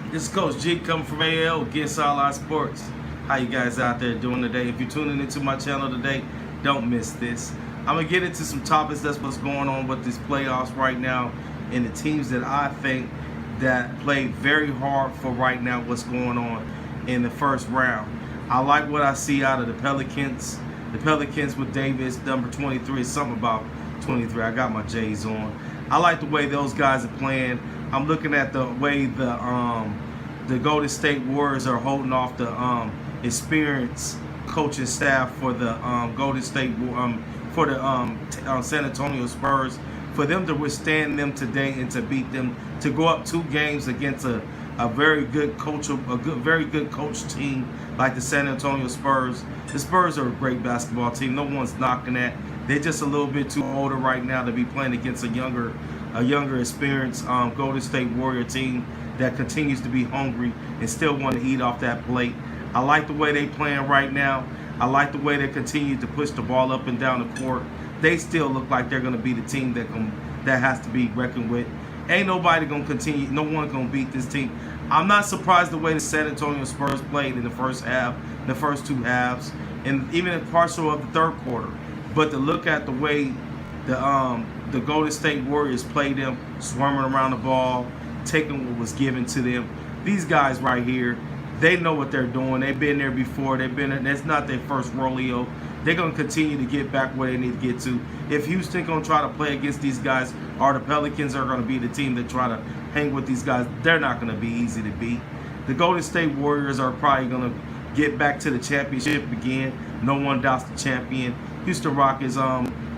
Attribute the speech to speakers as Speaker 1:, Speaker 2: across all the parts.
Speaker 1: This is Coach G coming from AL Against All Our Sports. How you guys out there doing today? If you're tuning into my channel today, don't miss this. I'm going to get into some topics. That's what's going on with these playoffs right now and the teams that I think that play very hard for right now what's going on in the first round. I like what I see out of the Pelicans. The Pelicans with Davis, number 23, something about 23. I got my J's on. I like the way those guys are playing. I'm looking at the way the Golden State Warriors are holding off the experienced coaching staff for the Golden State for the San Antonio Spurs, for them to withstand them today and to beat them, to go up 2 games against a very good coach, very good coach team like the San Antonio Spurs. The Spurs are a great basketball team. No one's knocking that. They're just a little bit too older right now to be playing against a younger, experienced Golden State Warrior team that continues to be hungry and still want to eat off that plate. I like the way they playing right now. I like the way they continue to push the ball up and down the court. They still look like they're going to be the team that has to be reckoned with. Ain't nobody going to continue. No one going to beat this team. I'm not surprised the way the San Antonio Spurs played in the first half, the first 2 halves, and even in partial of the third quarter. But to look at the way the Golden State Warriors played them, swarming around the ball, taking what was given to them. These guys right here, they know what they're doing. They've been there before. That's not their first rodeo. They're going to continue to get back where they need to get to. If Houston going to try to play against these guys, or the Pelicans are going to be the team that try to hang with these guys, they're not going to be easy to beat. The Golden State Warriors are probably going to get back to the championship again. No one doubts the champion. Houston Rockets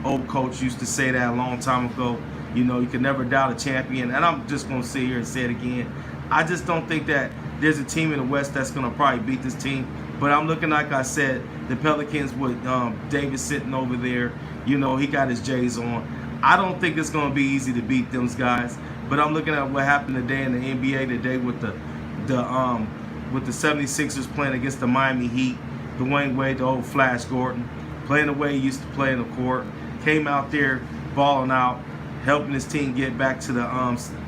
Speaker 1: old coach used to say that a long time ago. You know, you can never doubt a champion. And I'm just going to sit here and say it again. I just don't think that there's a team in the West that's going to probably beat this team. But I'm looking, like I said, the Pelicans with Davis sitting over there. You know, he got his J's on. I don't think it's going to be easy to beat those guys. But I'm looking at what happened today in the NBA today with the 76ers playing against the Miami Heat. Dwayne Wade, the old Flash Gordon, playing the way he used to play in the court. Came out there balling out, helping his team get back to the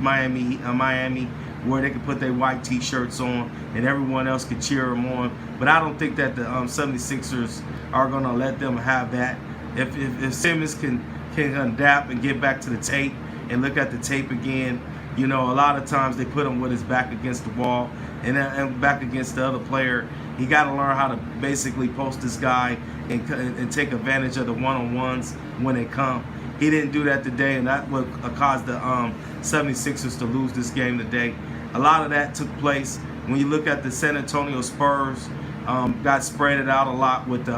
Speaker 1: Miami, where they could put their white T-shirts on and everyone else could cheer them on. But I don't think that the 76ers are going to let them have that. If Simmons can adapt and get back to the tape and look at the tape again, you know, a lot of times they put him with his back against the wall and back against the other player. He got to learn how to basically post this guy and take advantage of the one-on-ones when they come. He didn't do that today, and that would caused the 76ers to lose this game today. A lot of that took place when you look at the San Antonio Spurs. Got spread it out a lot with the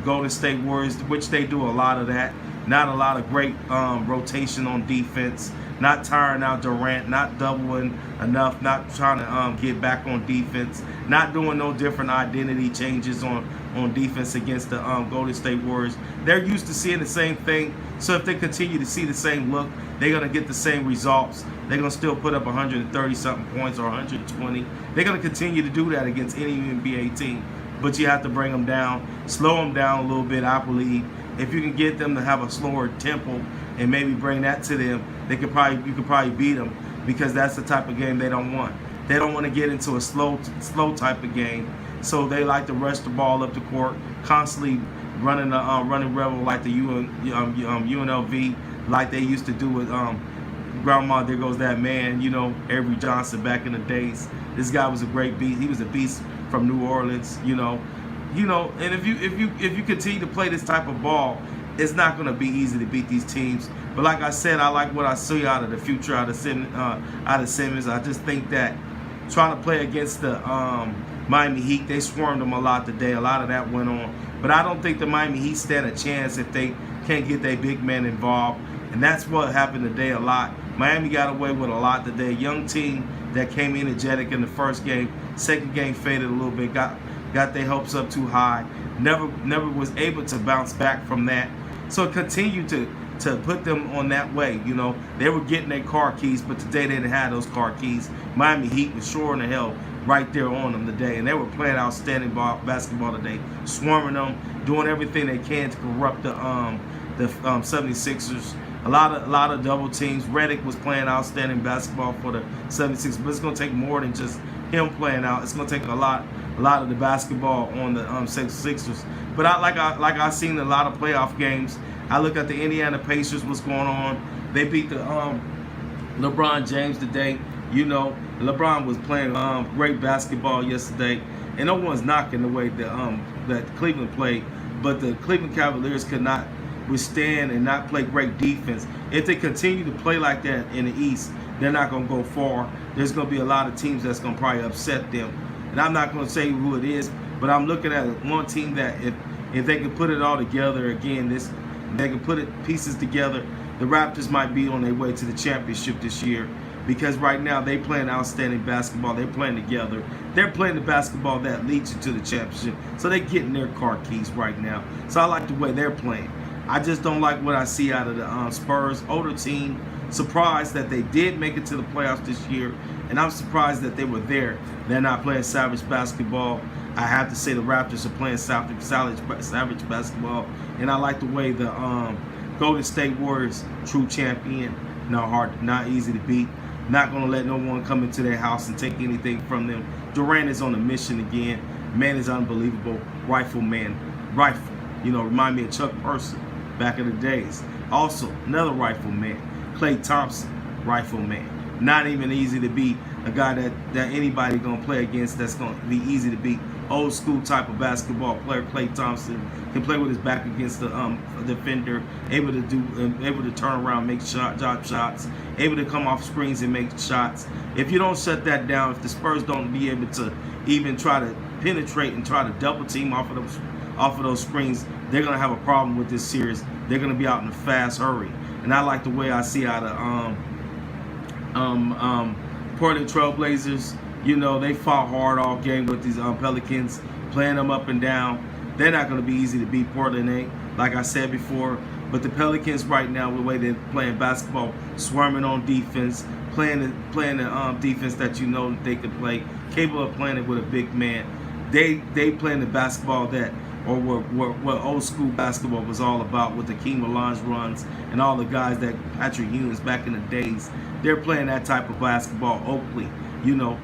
Speaker 1: Golden State Warriors, which they do a lot of that. Not a lot of great rotation on defense. Not tiring out Durant, not doubling enough, not trying to get back on defense, not doing no different identity changes on defense against the Golden State Warriors. They're used to seeing the same thing, so if they continue to see the same look, they're going to get the same results. They're going to still put up 130-something points or 120. They're going to continue to do that against any NBA team, but you have to bring them down, slow them down a little bit, I believe. If you can get them to have a slower tempo and maybe bring that to them, you could probably beat them, because that's the type of game they don't want. They don't want to get into a slow type of game, so they like to rush the ball up the court, constantly running rebel like the UNLV, like they used to do with Grandma. There goes that man, you know, Avery Johnson back in the days. This guy was a great beast. He was a beast from New Orleans, you know. And if you continue to play this type of ball, it's not going to be easy to beat these teams. But like I said, I like what I see out of the future, out of Simmons. I just think that trying to play against the Miami Heat, they swarmed them a lot today. A lot of that went on. But I don't think the Miami Heat stand a chance if they can't get their big man involved. And that's what happened today a lot. Miami got away with a lot today. Young team that came energetic in the first game. Second game faded a little bit, got their hopes up too high. Never was able to bounce back from that. So it continued to put them on that way. You know, they were getting their car keys, but today they didn't have those car keys. Miami Heat was sure in the hell right there on them today, and they were playing outstanding basketball today, swarming them, doing everything they can to corrupt the 76ers. A lot of double teams. Redick was playing outstanding basketball for the 76ers, but it's going to take more than just him playing out. It's going to take a lot of the basketball on the 76ers. But I seen a lot of playoff games. I look at the Indiana Pacers, what's going on. They beat the LeBron James today. You know, LeBron was playing great basketball yesterday, and no one's knocking the way that Cleveland played, but the Cleveland Cavaliers could not withstand and not play great defense. If they continue to play like that in the East, they're not going to go far. There's going to be a lot of teams that's going to probably upset them. And I'm not going to say who it is, but I'm looking at one team that if they can put it all together again, they can put pieces together, the Raptors might be on their way to the championship this year. Because right now they playing outstanding basketball. They're playing together. They're playing the basketball that leads you to the championship. So they're getting their car keys right now. So I like the way they're playing. I just don't like what I see out of the Spurs. Older team. Surprised that they did make it to the playoffs this year. And I'm surprised that they were there. They're not playing savage basketball. I have to say the Raptors are playing savage basketball. And I like the way the Golden State Warriors, true champion, not easy to beat. Not going to let no one come into their house and take anything from them. Durant is on a mission again. Man is unbelievable. Rifle. You know, remind me of Chuck Person back in the days. Also, another rifle man. Klay Thompson, rifle man. Not even easy to beat. A guy that anybody going to play against that's going to be easy to beat. Old school type of basketball player. Klay Thompson can play with his back against the defender, able to turn around, make drop shots, able to come off screens and make shots. If you don't shut that down, if the Spurs don't be able to even try to penetrate and try to double team off of those screens, they're gonna have a problem with this series. They're gonna be out in a fast hurry. And I like the way I see out of Portland Trailblazers. You know, they fought hard all game with these Pelicans, playing them up and down. They're not going to be easy to beat. Portland ain't, like I said before. But the Pelicans right now, the way they're playing basketball, swarming on defense, playing the defense that you know that they could play, capable of playing it with a big man. They playing the basketball that, or what old school basketball was all about with the King Melange runs and all the guys that Patrick Ewing's back in the days. They're playing that type of basketball. Oakley, you know,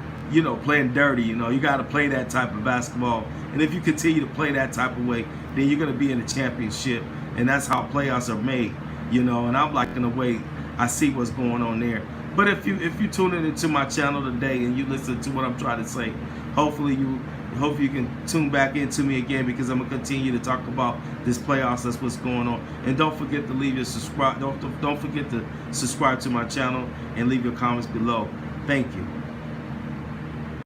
Speaker 1: playing dirty. You know, you got to play that type of basketball. And if you continue to play that type of way, then you're going to be in the championship. And that's how playoffs are made, you know. And I'm liking the way I see what's going on there. But if you tune into my channel today and you listen to what I'm trying to say, hopefully you can tune back into me again, because I'm gonna continue to talk about this playoffs. That's what's going on. And don't forget to leave your subscribe. Don't forget to subscribe to my channel and leave your comments below. Thank you.